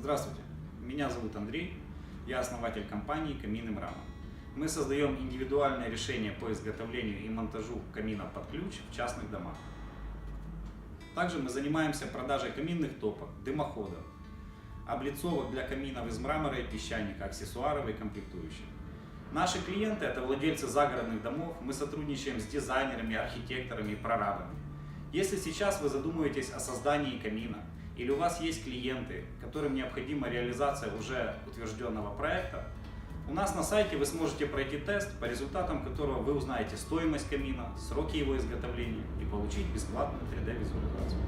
Здравствуйте, меня зовут Андрей, я основатель компании «Камин и мрамор». Мы создаем индивидуальные решения по изготовлению и монтажу каминов под ключ в частных домах. Также мы занимаемся продажей каминных топок, дымоходов, облицовок для каминов из мрамора и песчаника, аксессуаров и комплектующих. Наши клиенты – это владельцы загородных домов, мы сотрудничаем с дизайнерами, архитекторами и прорабами. Если сейчас вы задумываетесь о создании камина, или у вас есть клиенты, которым необходима реализация уже утвержденного проекта, у нас на сайте вы сможете пройти тест, по результатам которого вы узнаете стоимость камина, сроки его изготовления и получить бесплатную 3D-визуализацию.